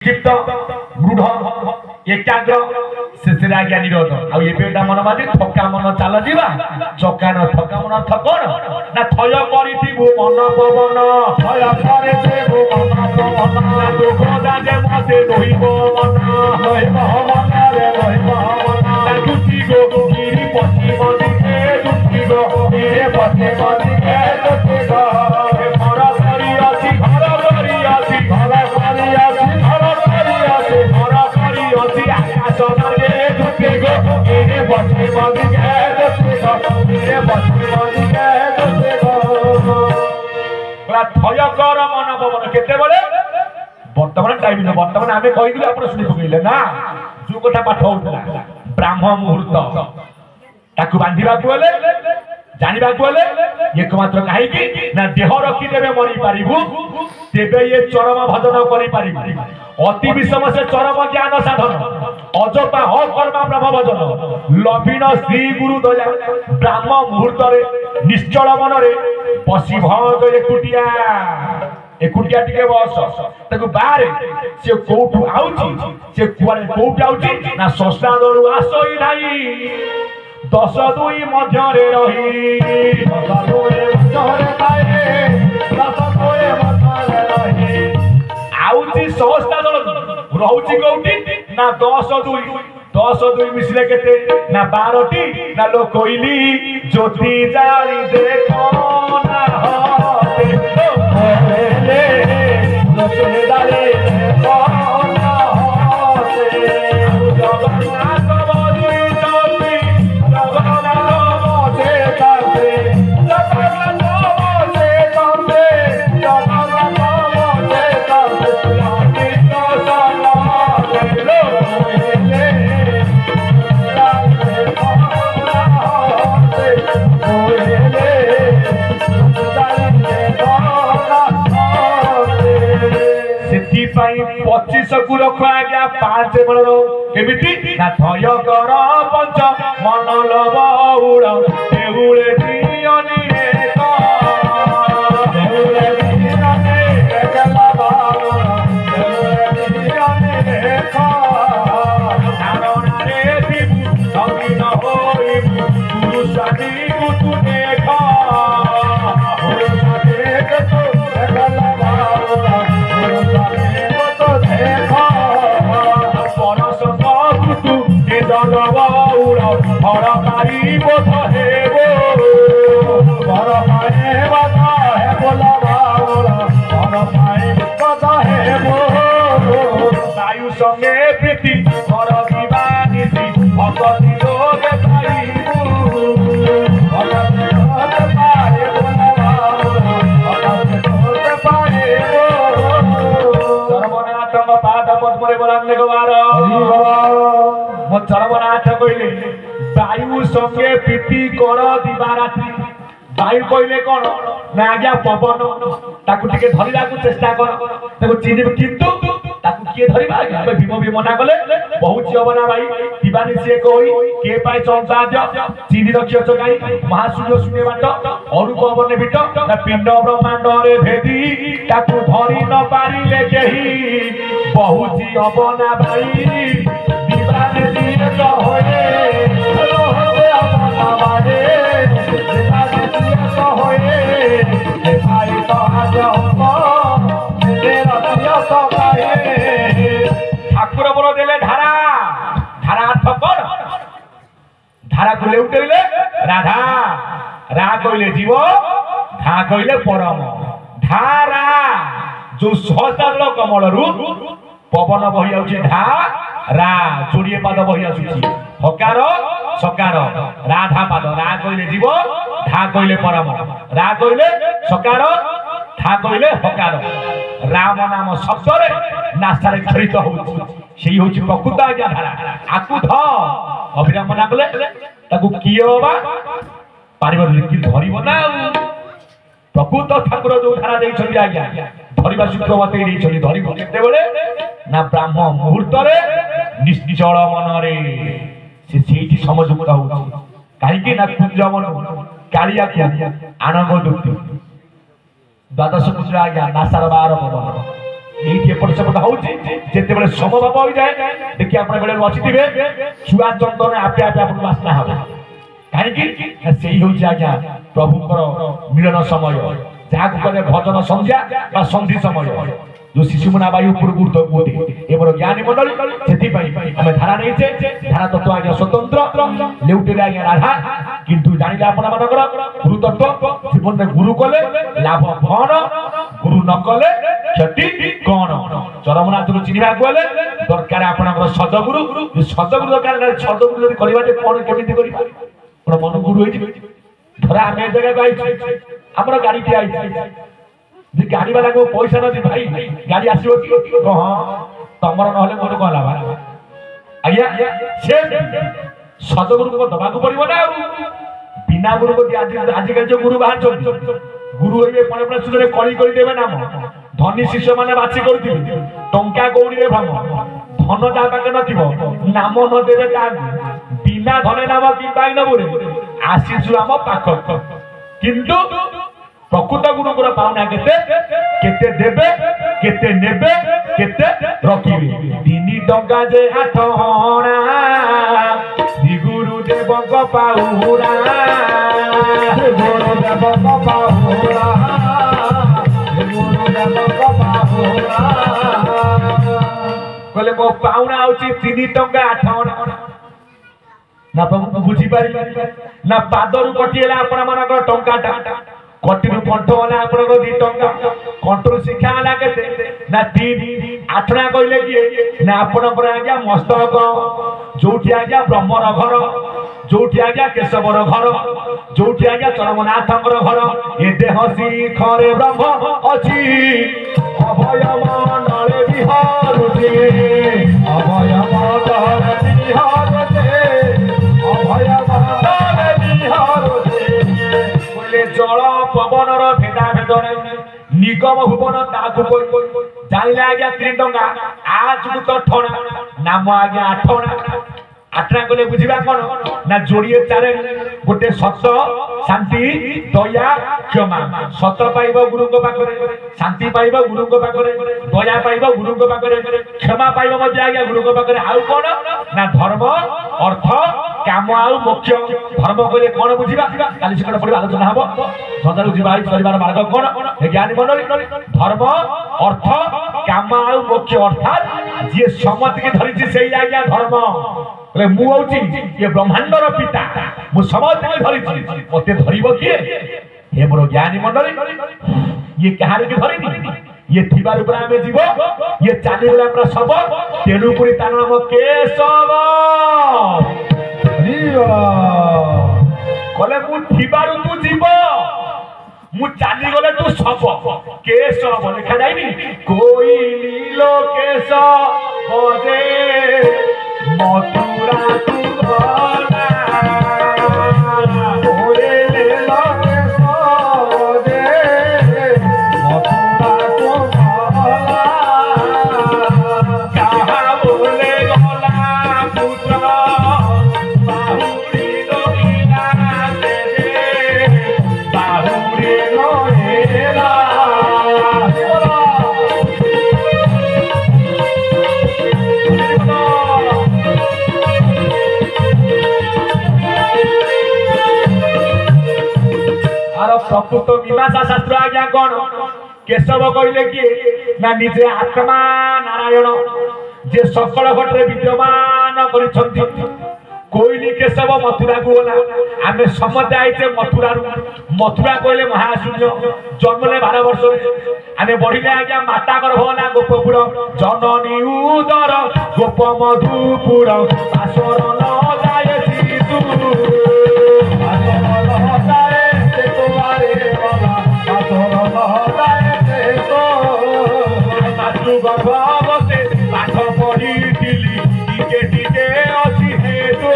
क्षिप्त रूढ़ एकाग्र शेष आज्ञा निरोध आटा मन बाजी थका मन चल जा चका न थका मन अर्थ कौन ना थय करू मन पवन थय दुख जाजे मते रहिब मन रहिब मनारे रहिब मन दुखी गो गिरी पश्चिम दिखे दुखी गो गिरे पश्चिम दिखे दुखी गो घर करी अछि घर करी अछि घर करी अछि घर करी अछि घर करी अछि आकाश मार्गे दुखी गो गिरे पश्चिम दिखे दुखी गो गिरे पश्चिम दिखे दुखी गो थय कर मन पवन केते बेले बर्तमान टाइम बर्तमान आम कही आप शुणी पकड़े ना जो कथा पाठ होता ब्राह्म मुहूर्त ताकू बांधा जानवा एकमात्र कहीं ना देह रखिदेवे मरी पारू तेरे ये चरम भजन कर अति विषम से चरम ज्ञान साधन अजपा अकर्मा ब्रह्म भजन लभिन श्री गुरु दया ब्राह्म मुहूर्त निश्चल मन बसी भज एकुटिया एकुटिया टिके बस ताकू बारे से कोठू आउची से कुआरे कोठू आउची ना संस्थान आसई नाही 10-2 मध्यरे रही 10-2 मध्यरे पाए 10-2 मध्यरे रही आउची संस्थान रहउची कोठी ना 10-2 मिसले केते ना 12टी ना लो कोइली ज्योति जारी देखो ना होते पच्चीस को रख आज्ञा 5 बल केमिति ना थय कर पंच मन लव उड़ देउले दियनी देउले दियनी एकला बाउड़ देउले दियनी नारायण रे दिबु संगीन होई पुरुषानी कुतु देखा पुरुषानी देखो एकला बाउड़ वायु संगे प्रीति कर दिवानिसी भगवती लोग सर्वनाथ पाद पद्म बोलाने मो सर्वनाथ कहले वायु संगे प्रीति कर दिवारात्रि वायु कहले कौन ना आज्ञा पवन ताकू टिके धरिला को चेष्टा कर ताकू चिन्ह किंतु ताकू किए धरिबा आज्ञा भीम भी मना कले बहुत जवना भाई दिवानी से कोई के पाए संसाद्य चिन्ह रखियो छ काई महासूर्य शून्य बाट अरु पवन बिट ना पिंड ब्रह्मांड रे भेदी ताकू धरि न पारिले केही बहुत जवना भाई दिवानी से तो होए होए अपना बाजे ठाकुर बोल देले धारा धारा अर्थ कौन धारा को लेउटेले राधा रा कहले जीव धा कहले परम धारा जो सहस्र कमल रु पवन बहि आउछि धा रा जोड़िए पाद बहि आसुछि हकार सकार राधा पाद रा कहले जीव धा कहले परम रा कहले सकार धा कहले हकार राम नाम शब्द रे नास्तारे खरित होउछि सेही होउछि प्रकृत आज्ञा धारा आकु ध अभिराम ना कले ताकू कियोबा पारिबो कि धरिबो ना प्रकृत ठाकुर जो धारा देइ छथि आज्ञा धरिबा सूत्र बतै देइ छथि धरिबो केते बेले ना ब्राह्म मुहूर्त रे निश्चल मन रे से सेठी समझुक्त होउछि काहे कि ना कुंजवन कालिया के आनंद दुक्ति द्वादश पुत्र आज्ञा नासार 12 पवन एपट सेपट होते समभाव हो जाए देखिए आप बेले बचि छुआ चंदन आपे आपे आप बास्ना हम कहीं हूँ आज्ञा प्रभुंर मिलन समय जहाँ कहे भजन संध्या संधि समय जो शिशुमना वायु पूर्वूर्ध एवं ज्ञानी मंडली से आम धारा नहीं धारा तत्व आज्ञा स्वतंत्र लेउटे आज्ञा राधा किंतु जानिले आपण गुरु तत्व जीवन में गुरु कले लाभ कौन गुरु न कले क्षति कौन चरमनाथ को चिन्हवा गले दरकार आपणकर सदगुरु सदगुरु दरकार सदगुरु यदि करवाटे कौन केमिति करिबा मन गुरु होई धरा आम जगह आमर गाड़ी ठिया गाड़ी वाला को पैसा न भाई गाड़ी आसो हाँ तुम ना मोटे कौन लाभ आज्ञा से सदगुरु को दबा पड़ो ना बिना गुरु को आजिकल जो गुरु बाहर गुरु हे सुधे कली करदे नाम धनी शिष्य मैंने बाछी कर टंका कौड़ी भ्रम धन जहाँ पाखे नाम न देवे बिना धने नाम कि नबुरे आसीचु आम पाख किंतु प्रकृत गुरुकुर पावना केते देबे केते नेबे केते रखिबे 3 टंका जे 8 अणा गुरुदेव पाउरा गुरुदेव पाउरा गुरुदेव पाउरा कहले मो पाउना होची 3 टंका 8 अणा ना बुझी पारि ना पादरु कटिएला आपण मानकर टंकाटा कटिरु कंठ वाला आपण 2 टंका कंठरु शिक्षा वाला केते ना 3 8 कहले कि ना आपण पर आज्ञा मस्तक जोठी आज्ञा ब्रह्मर घर जोठी आज्ञा केशवर घर जोठी आज्ञा चरमनाथंकर घर ए देह शिखरे ब्रह्म अछि अभय मनले विहारुछि अभय मनले विहारुछि अभय मनले विहारुछि बोले जल पवनर भेदा भेदरे निगम भुवन ताकू जानिले आज्ञा 3 टंका आज तो ठणा नाम आज्ञा 8 अणा 8 कले बुझिबा कोन ना जोड़िए चारे गोटे सत शांति दया क्षमा सत पाइबो गुरु को पाखरे शांति पाइबो गुरु को पाखरे दया पाइबो गुरु को पाखरे क्षमा पाइबो मध्य आज्ञा गुरु को पाखरे आउ कोन ना धर्म अर्थ काम आउ मोक्ष धर्म कहले कोन बुझिबा काली सिकड़ पड़ी आलोचना हबो सदारु जीवाई परिवार मार्ग कोन हे ज्ञानी मंडली धर्म अर्थ काम आउ मोक्ष अर्थात जे समत के धरिछि सेई आज्ञा धर्म मु हूँ ये ब्रह्मांडर पिता मु समस्त धरी मत धरब किए हे मोर ज्ञानी मंडली ये कहानी की धरनी ये थिबार ऊपर आमे जीव ये चाली गला पूरा सब तेणुपुरी तार नाम केशव कले मु थिबार तू जीव मु चाली गले तू सब केशव लिखा जाइनी कोई नीलो केश बजे मथुरा तू गला ओरे ले लगे सोजे मथुरा तू गला कहाँ बोले गला पुत्र बाहुरी दोहिना दे बाहुरी लोहेला प्रकृत मीमांसा शास्त्र आज्ञा कौन केशव कहले कि ना निजे आत्मा नारायण जे सकल घटरे विद्यमान करिसंती कोइली केशव मथुरा को गला आमे समते आइते मथुरा मथुरा कहले महाशून्य जन्मले 12 वर्ष आमे बढ़िले आज्ञा माता गर्भना गोपपुर जननी उदर गोप मधुपुर आसर न जाय सीतु आसर न जाय गर्भवते पाठ पढ़ी टिके टिके अच्छी हेतु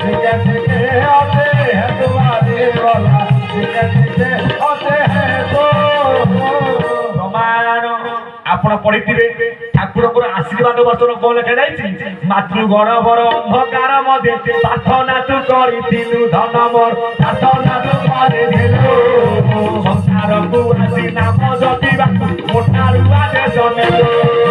टिके टिके अते हेतु आदे वाला टिके टिके अते हेतु प्रमाण आपण पढ़िथिबे ठाकुर को आशीर्वाद वचन कोन लेखा जाईछि मातृ गर्भर अंधकार मध्ये प्रार्थना तू करिथिलु धन मोर प्रार्थना तू करिथिलु संसार बारकू आसी नाम जपिबा मोठारू आदेश नेबो